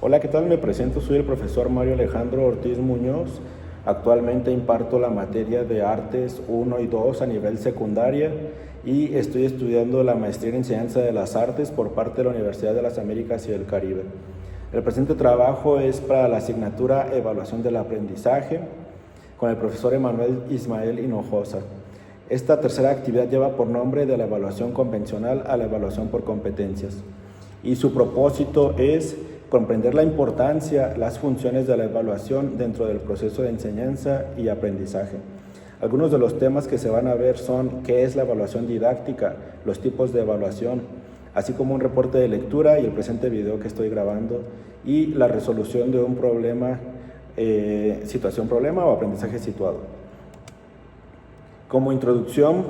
Hola, ¿qué tal? Me presento, soy el profesor Mario Alejandro Ortiz Muñoz. Actualmente imparto la materia de Artes 1 y 2 a nivel secundaria y estoy estudiando la maestría en Enseñanza de las Artes por parte de la Universidad de las Américas y del Caribe. El presente trabajo es para la asignatura Evaluación del Aprendizaje con el profesor Emanuel Ismael Hinojosa. Esta tercera actividad lleva por nombre de la evaluación convencional a la evaluación por competencias y su propósito es comprender la importancia, las funciones de la evaluación dentro del proceso de enseñanza y aprendizaje. Algunos de los temas que se van a ver son qué es la evaluación didáctica, los tipos de evaluación, así como un reporte de lectura y el presente video que estoy grabando, y la resolución de un problema, situación-problema o aprendizaje situado. Como introducción,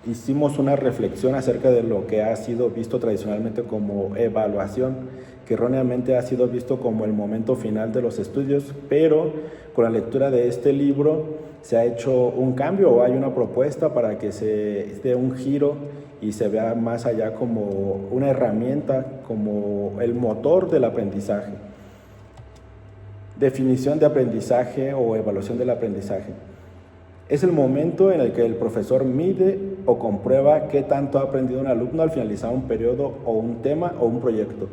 hicimos una reflexión acerca de lo que ha sido visto tradicionalmente como evaluación, que erróneamente ha sido visto como el momento final de los estudios, pero con la lectura de este libro se ha hecho un cambio o hay una propuesta para que se dé un giro y se vea más allá como una herramienta, como el motor del aprendizaje. Definición de aprendizaje o evaluación del aprendizaje. Es el momento en el que el profesor mide o comprueba qué tanto ha aprendido un alumno al finalizar un periodo o un tema o un proyecto.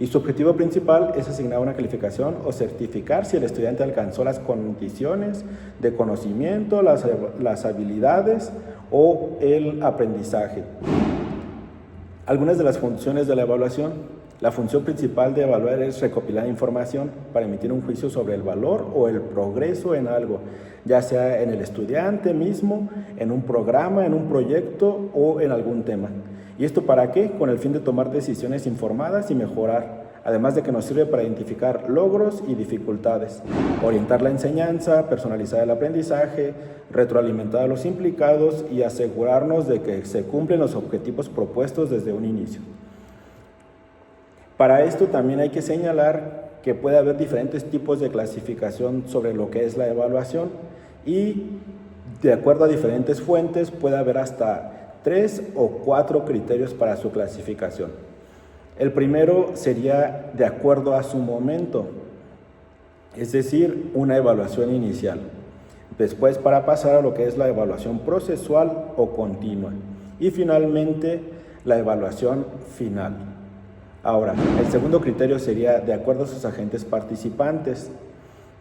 Y su objetivo principal es asignar una calificación o certificar si el estudiante alcanzó las condiciones de conocimiento, las habilidades o el aprendizaje. Algunas de las funciones de la evaluación. La función principal de evaluar es recopilar información para emitir un juicio sobre el valor o el progreso en algo, ya sea en el estudiante mismo, en un programa, en un proyecto o en algún tema. ¿Y esto para qué? Con el fin de tomar decisiones informadas y mejorar, además de que nos sirve para identificar logros y dificultades, orientar la enseñanza, personalizar el aprendizaje, retroalimentar a los implicados y asegurarnos de que se cumplen los objetivos propuestos desde un inicio. Para esto también hay que señalar que puede haber diferentes tipos de clasificación sobre lo que es la evaluación y de acuerdo a diferentes fuentes puede haber hasta 3 o 4 criterios para su clasificación. El primero sería de acuerdo a su momento, es decir, una evaluación inicial. Después para pasar a lo que es la evaluación procesual o continua y finalmente la evaluación final. Ahora, el segundo criterio sería de acuerdo a sus agentes participantes.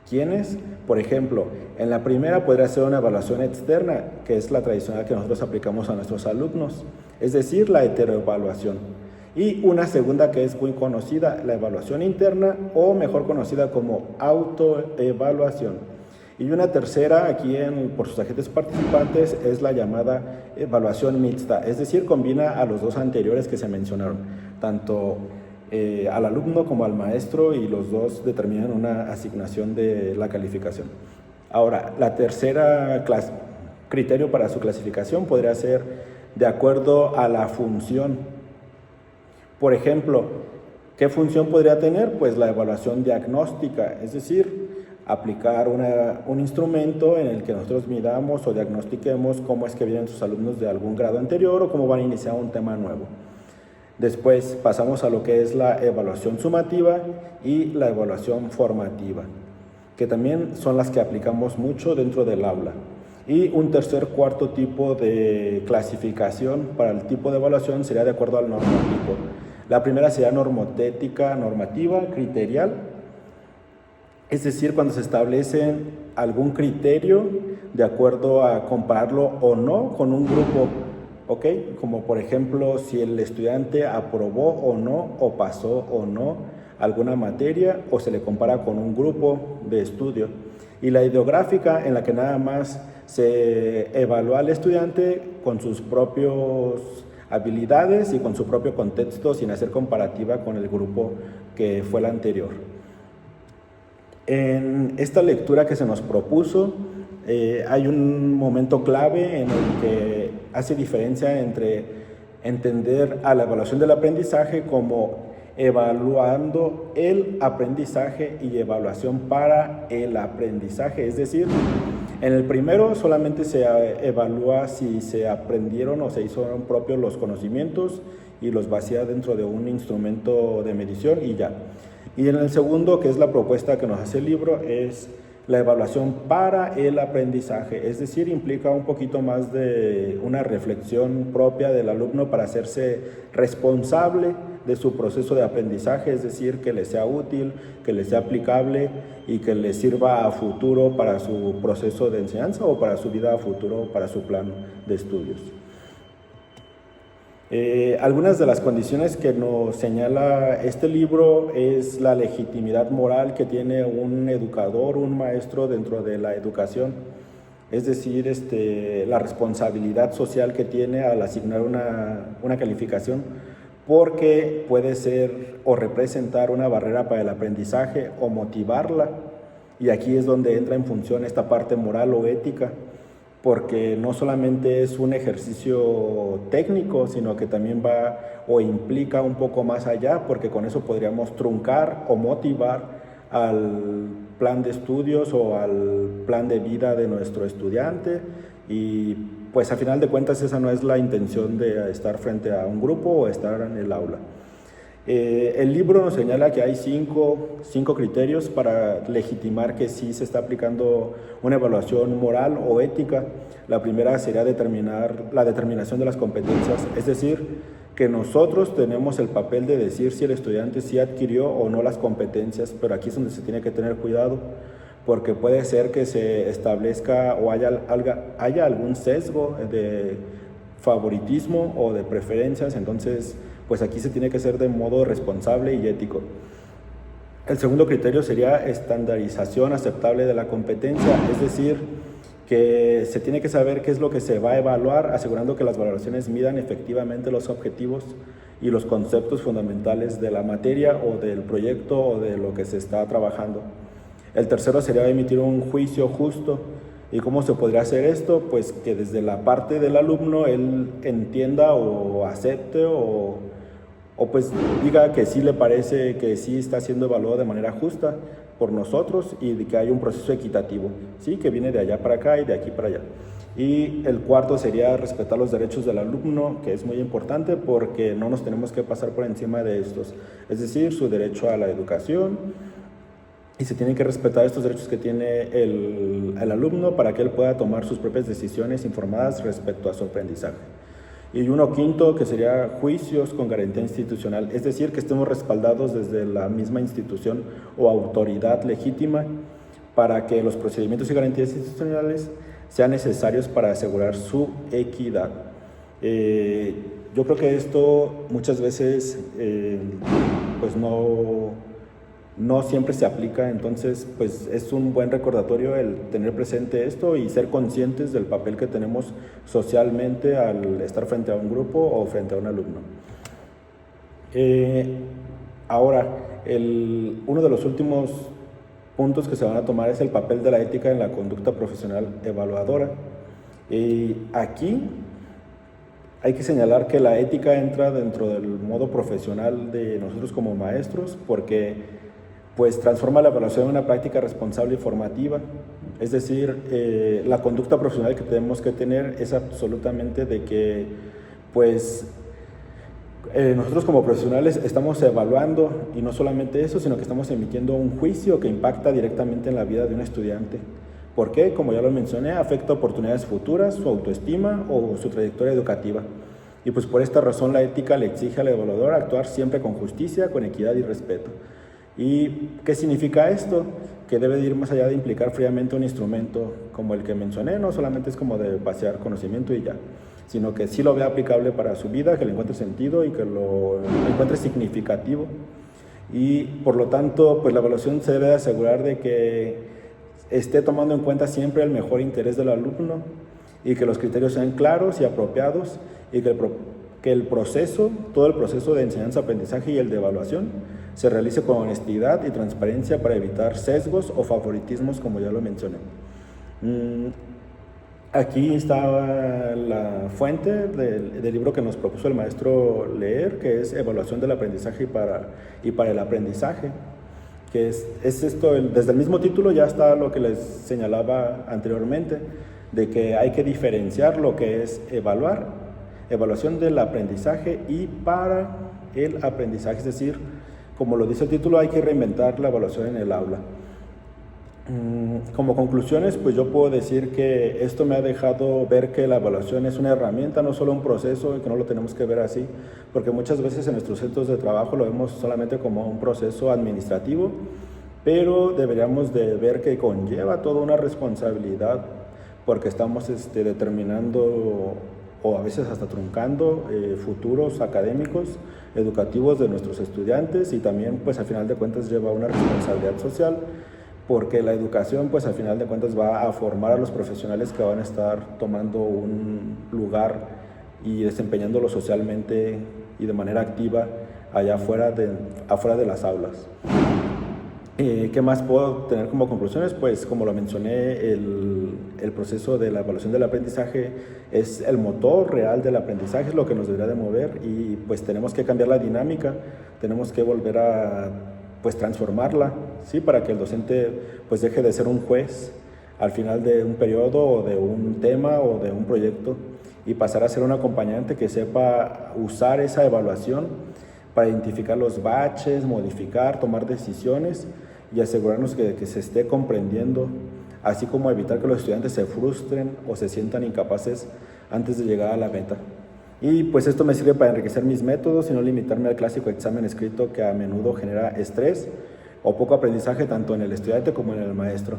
¿Quiénes? Por ejemplo, en la primera podría ser una evaluación externa, que es la tradicional que nosotros aplicamos a nuestros alumnos, es decir, la heteroevaluación. Y una segunda que es muy conocida, la evaluación interna o mejor conocida como autoevaluación. Y una tercera, aquí por sus agentes participantes, es la llamada evaluación mixta, es decir, combina a los dos anteriores que se mencionaron, tanto al alumno como al maestro y los dos determinan una asignación de la calificación. Ahora, la tercera criterio para su clasificación podría ser de acuerdo a la función. Por ejemplo, ¿qué función podría tener? Pues la evaluación diagnóstica, es decir, aplicar un instrumento en el que nosotros midamos o diagnostiquemos cómo es que vienen sus alumnos de algún grado anterior o cómo van a iniciar un tema nuevo. Después pasamos a lo que es la evaluación sumativa y la evaluación formativa, que también son las que aplicamos mucho dentro del aula. Y un cuarto tipo de clasificación para el tipo de evaluación sería de acuerdo al normativo. La primera sería normotética, normativa, criterial, es decir, cuando se establece algún criterio de acuerdo a compararlo o no con un grupo, ¿ok? Como por ejemplo, si el estudiante aprobó o no, o pasó o no alguna materia, o se le compara con un grupo de estudio. Y la ideográfica, en la que nada más se evalúa al estudiante con sus propias habilidades y con su propio contexto, sin hacer comparativa con el grupo que fue el anterior. En esta lectura que se nos propuso, hay un momento clave en el que hace diferencia entre entender a la evaluación del aprendizaje como evaluando el aprendizaje y evaluación para el aprendizaje. Es decir, en el primero solamente se evalúa si se aprendieron o se hicieron propios los conocimientos y los vacía dentro de un instrumento de medición y ya. Y en el segundo, que es la propuesta que nos hace el libro, es la evaluación para el aprendizaje, es decir, implica un poquito más de una reflexión propia del alumno para hacerse responsable de su proceso de aprendizaje, es decir, que le sea útil, que le sea aplicable y que le sirva a futuro para su proceso de enseñanza o para su vida a futuro, para su plan de estudios. Algunas de las condiciones que nos señala este libro es la legitimidad moral que tiene un educador, un maestro dentro de la educación, es decir, la responsabilidad social que tiene al asignar una calificación, porque puede ser o representar una barrera para el aprendizaje o motivarla, y aquí es donde entra en función esta parte moral o ética, porque no solamente es un ejercicio técnico, sino que también va o implica un poco más allá, porque con eso podríamos truncar o motivar al plan de estudios o al plan de vida de nuestro estudiante, y pues a final de cuentas esa no es la intención de estar frente a un grupo o estar en el aula. El libro nos señala que hay cinco criterios para legitimar que sí se está aplicando una evaluación moral o ética. La primera sería la determinación de las competencias, es decir, que nosotros tenemos el papel de decir si el estudiante sí adquirió o no las competencias, pero aquí es donde se tiene que tener cuidado, porque puede ser que se establezca o haya algún sesgo de favoritismo o de preferencias, entonces pues aquí se tiene que hacer de modo responsable y ético. El segundo criterio sería estandarización aceptable de la competencia, es decir, que se tiene que saber qué es lo que se va a evaluar, asegurando que las valoraciones midan efectivamente los objetivos y los conceptos fundamentales de la materia o del proyecto o de lo que se está trabajando. El tercero sería emitir un juicio justo. ¿Y cómo se podría hacer esto? Pues que desde la parte del alumno él entienda o acepte o pues diga que sí le parece que sí está siendo evaluado de manera justa por nosotros y que hay un proceso equitativo, ¿sí? Que viene de allá para acá y de aquí para allá. Y el cuarto sería respetar los derechos del alumno, que es muy importante porque no nos tenemos que pasar por encima de estos, es decir, su derecho a la educación, y se tienen que respetar estos derechos que tiene el alumno para que él pueda tomar sus propias decisiones informadas respecto a su aprendizaje. Y uno quinto, que sería juicios con garantía institucional, es decir, que estemos respaldados desde la misma institución o autoridad legítima para que los procedimientos y garantías institucionales sean necesarios para asegurar su equidad. Yo creo que esto muchas veces pues no siempre se aplica, entonces pues es un buen recordatorio el tener presente esto y ser conscientes del papel que tenemos socialmente al estar frente a un grupo o frente a un alumno. Ahora, uno de los últimos puntos que se van a tomar es el papel de la ética en la conducta profesional evaluadora. Aquí hay que señalar que la ética entra dentro del modo profesional de nosotros como maestros, porque pues transforma la evaluación en una práctica responsable y formativa. Es decir, la conducta profesional que tenemos que tener es absolutamente de que pues nosotros como profesionales estamos evaluando, y no solamente eso, sino que estamos emitiendo un juicio que impacta directamente en la vida de un estudiante. ¿Por qué? Como ya lo mencioné, afecta oportunidades futuras, su autoestima o su trayectoria educativa. Y pues por esta razón la ética le exige al evaluador actuar siempre con justicia, con equidad y respeto. ¿Y qué significa esto? Que debe de ir más allá de implicar fríamente un instrumento como el que mencioné, no solamente es como de vaciar conocimiento y ya, sino que sí lo vea aplicable para su vida, que le encuentre sentido y que lo encuentre significativo. Y por lo tanto, pues la evaluación se debe de asegurar de que esté tomando en cuenta siempre el mejor interés del alumno y que los criterios sean claros y apropiados y que el proceso, todo el proceso de enseñanza-aprendizaje y el de evaluación se realice con honestidad y transparencia para evitar sesgos o favoritismos, como ya lo mencioné. Aquí está la fuente del libro que nos propuso el maestro leer, que es Evaluación del aprendizaje y para el aprendizaje, que es esto, desde el mismo título ya está lo que les señalaba anteriormente, de que hay que diferenciar lo que es evaluación del aprendizaje y para el aprendizaje, es decir, como lo dice el título, hay que reinventar la evaluación en el aula. Como conclusiones, pues yo puedo decir que esto me ha dejado ver que la evaluación es una herramienta, no solo un proceso, y que no lo tenemos que ver así, porque muchas veces en nuestros centros de trabajo lo vemos solamente como un proceso administrativo, pero deberíamos de ver que conlleva toda una responsabilidad, porque estamos determinando o a veces hasta truncando futuros académicos, educativos de nuestros estudiantes, y también pues al final de cuentas lleva una responsabilidad social, porque la educación pues al final de cuentas va a formar a los profesionales que van a estar tomando un lugar y desempeñándolo socialmente y de manera activa allá afuera de las aulas. ¿Qué más puedo tener como conclusiones? Pues como lo mencioné, el proceso de la evaluación del aprendizaje es el motor real del aprendizaje, es lo que nos debería de mover, y pues tenemos que cambiar la dinámica, tenemos que volver a pues transformarla, ¿sí? Para que el docente pues deje de ser un juez al final de un periodo o de un tema o de un proyecto, y pasar a ser un acompañante que sepa usar esa evaluación para identificar los baches, modificar, tomar decisiones y asegurarnos que se esté comprendiendo, así como evitar que los estudiantes se frustren o se sientan incapaces antes de llegar a la meta. Y pues esto me sirve para enriquecer mis métodos y no limitarme al clásico examen escrito que a menudo genera estrés o poco aprendizaje tanto en el estudiante como en el maestro.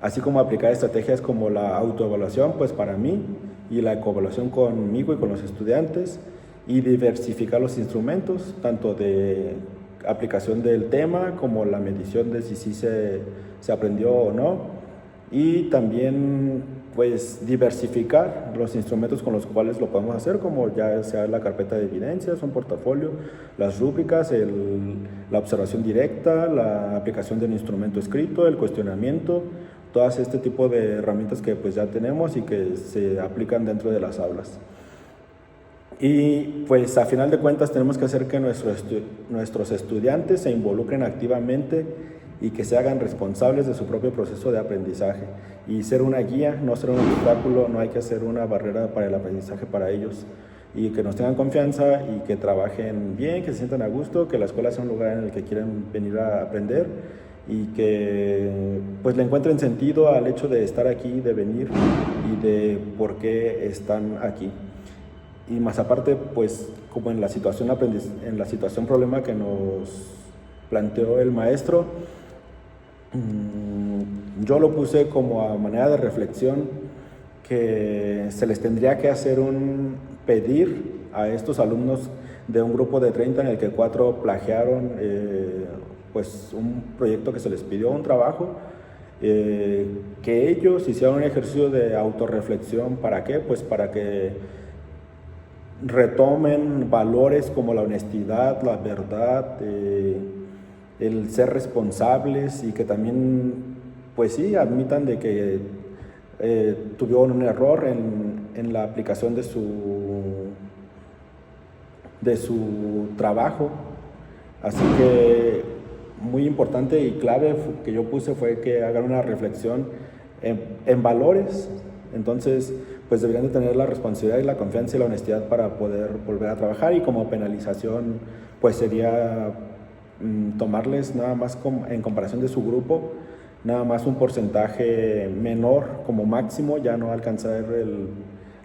Así como aplicar estrategias como la autoevaluación, pues para mí, y la ecoevaluación conmigo y con los estudiantes, y diversificar los instrumentos, tanto de aplicación del tema como la medición de si sí se aprendió o no, y también pues diversificar los instrumentos con los cuales lo podemos hacer, como ya sea la carpeta de evidencias, un portafolio, las rúbricas, la observación directa, la aplicación del instrumento escrito, el cuestionamiento, todas este tipo de herramientas que pues ya tenemos y que se aplican dentro de las aulas. Y pues a final de cuentas tenemos que hacer que nuestros estudiantes se involucren activamente y que se hagan responsables de su propio proceso de aprendizaje, y ser una guía, no ser un obstáculo, no hay que hacer una barrera para el aprendizaje para ellos, y que nos tengan confianza y que trabajen bien, que se sientan a gusto, que la escuela sea un lugar en el que quieren venir a aprender y que pues le encuentren sentido al hecho de estar aquí, de venir y de por qué están aquí. Y más aparte, pues como en la situación problema que nos planteó el maestro, yo lo puse como a manera de reflexión, que se les tendría que hacer pedir a estos alumnos de un grupo de 30 en el que 4 plagiaron pues un proyecto que se les pidió, un trabajo, que ellos hicieran un ejercicio de autorreflexión. ¿Para qué? Pues para que retomen valores como la honestidad, la verdad, el ser responsables, y que también, pues sí, admitan de que tuvieron un error en la aplicación de su trabajo. Así que muy importante y clave que yo puse fue que hagan una reflexión en valores. Entonces, pues deberían de tener la responsabilidad y la confianza y la honestidad para poder volver a trabajar, y como penalización, pues sería tomarles nada más en comparación de su grupo, nada más un porcentaje menor como máximo, ya no alcanzar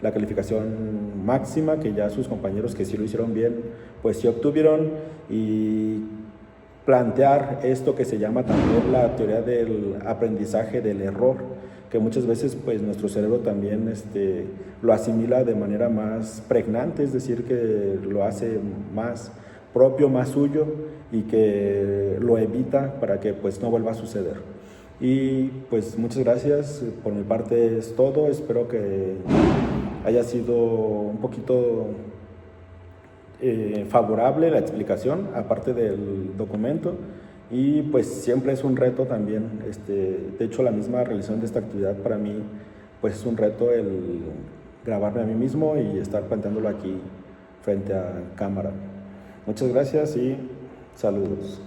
la calificación máxima que ya sus compañeros que sí lo hicieron bien, pues sí obtuvieron, y plantear esto que se llama también la teoría del aprendizaje del error, que muchas veces pues nuestro cerebro también lo asimila de manera más pregnante, es decir, que lo hace más propio, más suyo, y que lo evita para que pues no vuelva a suceder. Y pues muchas gracias, por mi parte es todo, espero que haya sido un poquito favorable la explicación, aparte del documento, y pues siempre es un reto también, de hecho la misma realización de esta actividad para mí pues es un reto el grabarme a mí mismo y estar planteándolo aquí frente a cámara. Muchas gracias y saludos.